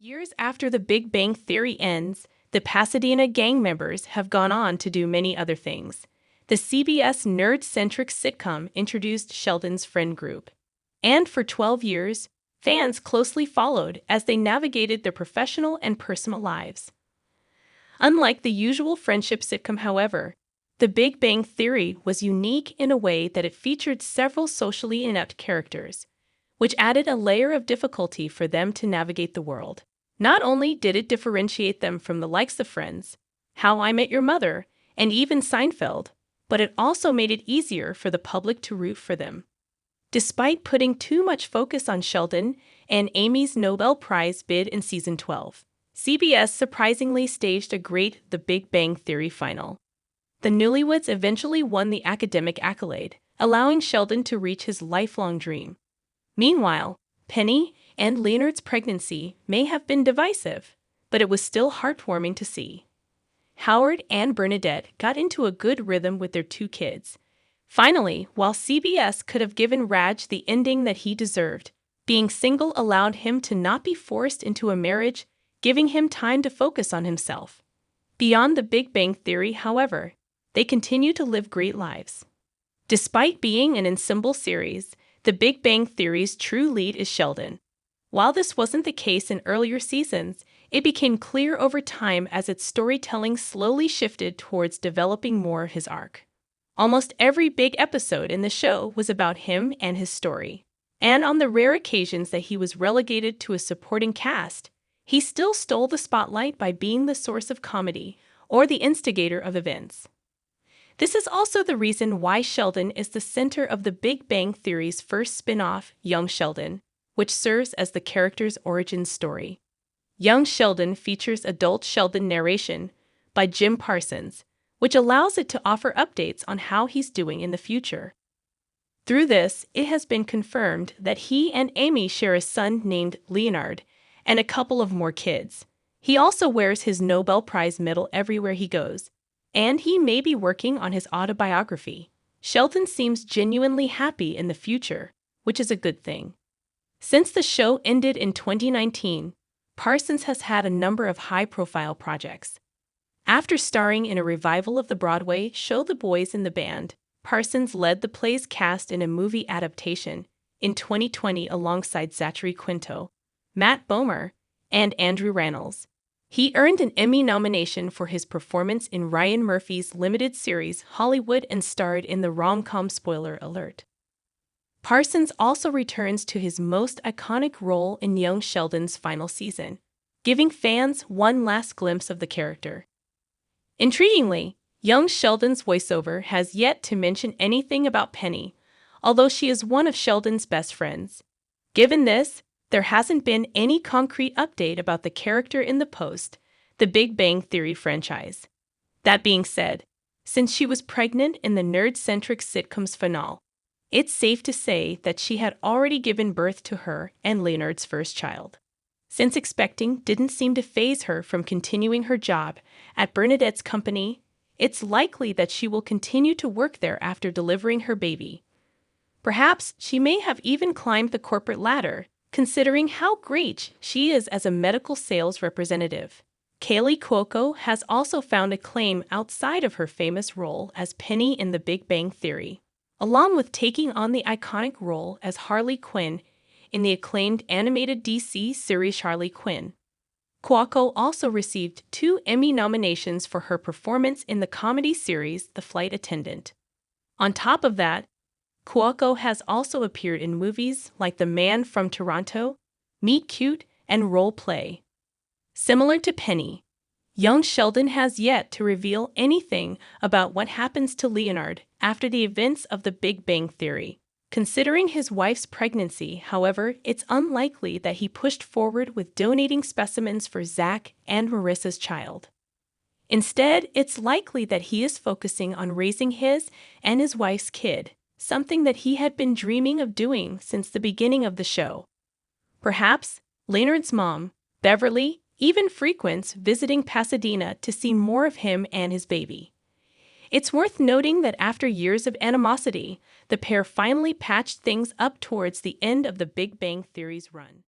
Years after The Big Bang Theory ends, the Pasadena gang members have gone on to do many other things. The CBS nerd-centric sitcom introduced Sheldon's friend group. And for 12 years, fans closely followed as they navigated their professional and personal lives. Unlike the usual friendship sitcom, however, The Big Bang Theory was unique in a way that it featured several socially inept characters, which added a layer of difficulty for them to navigate the world. Not only did it differentiate them from the likes of Friends, How I Met Your Mother, and even Seinfeld, but it also made it easier for the public to root for them. Despite putting too much focus on Sheldon and Amy's Nobel Prize bid in season 12, CBS surprisingly staged a great The Big Bang Theory final. The newlyweds eventually won the academic accolade, allowing Sheldon to reach his lifelong dream. Meanwhile, Penny and Leonard's pregnancy may have been divisive, but it was still heartwarming to see. Howard and Bernadette got into a good rhythm with their two kids. Finally, while CBS could have given Raj the ending that he deserved, being single allowed him to not be forced into a marriage, giving him time to focus on himself. Beyond The Big Bang Theory, however, they continue to live great lives. Despite being an ensemble series, The Big Bang Theory's true lead is Sheldon. While this wasn't the case in earlier seasons, it became clear over time as its storytelling slowly shifted towards developing more of his arc. Almost every big episode in the show was about him and his story. And on the rare occasions that he was relegated to a supporting cast, he still stole the spotlight by being the source of comedy or the instigator of events. This is also the reason why Sheldon is the center of The Big Bang Theory's first spin-off, Young Sheldon, which serves as the character's origin story. Young Sheldon features adult Sheldon narration by Jim Parsons, which allows it to offer updates on how he's doing in the future. Through this, it has been confirmed that he and Amy share a son named Leonard and a couple of more kids. He also wears his Nobel Prize medal everywhere he goes, and he may be working on his autobiography. Sheldon seems genuinely happy in the future, which is a good thing. Since the show ended in 2019, Parsons has had a number of high-profile projects. After starring in a revival of the Broadway show The Boys in the Band, Parsons led the play's cast in a movie adaptation in 2020 alongside Zachary Quinto, Matt Bomer, and Andrew Rannells. He earned an Emmy nomination for his performance in Ryan Murphy's limited series Hollywood and starred in the rom-com Spoiler Alert. Parsons also returns to his most iconic role in Young Sheldon's final season, giving fans one last glimpse of the character. Intriguingly, Young Sheldon's voiceover has yet to mention anything about Penny, although she is one of Sheldon's best friends. Given this, there hasn't been any concrete update about the character in the The Big Bang Theory franchise. That being said, since she was pregnant in the nerd-centric sitcom's finale, it's safe to say that she had already given birth to her and Leonard's first child. Since expecting didn't seem to faze her from continuing her job at Bernadette's company, it's likely that she will continue to work there after delivering her baby. Perhaps she may have even climbed the corporate ladder, considering how great she is as a medical sales representative. Kaylee Cuoco has also found acclaim outside of her famous role as Penny in The Big Bang Theory, along with taking on the iconic role as Harley Quinn in the acclaimed animated DC series Harley Quinn. Cuoco also received 2 Emmy nominations for her performance in the comedy series The Flight Attendant. On top of that, Cuoco has also appeared in movies like The Man from Toronto, Meet Cute, and Role Play. Similar to Penny, Young Sheldon has yet to reveal anything about what happens to Leonard after the events of The Big Bang Theory. Considering his wife's pregnancy, however, it's unlikely that he pushed forward with donating specimens for Zach and Marissa's child. Instead, it's likely that he is focusing on raising his and his wife's kid, something that he had been dreaming of doing since the beginning of the show. Perhaps Leonard's mom, Beverly, even frequents visiting Pasadena to see more of him and his baby. It's worth noting that after years of animosity, the pair finally patched things up towards the end of The Big Bang Theory's run.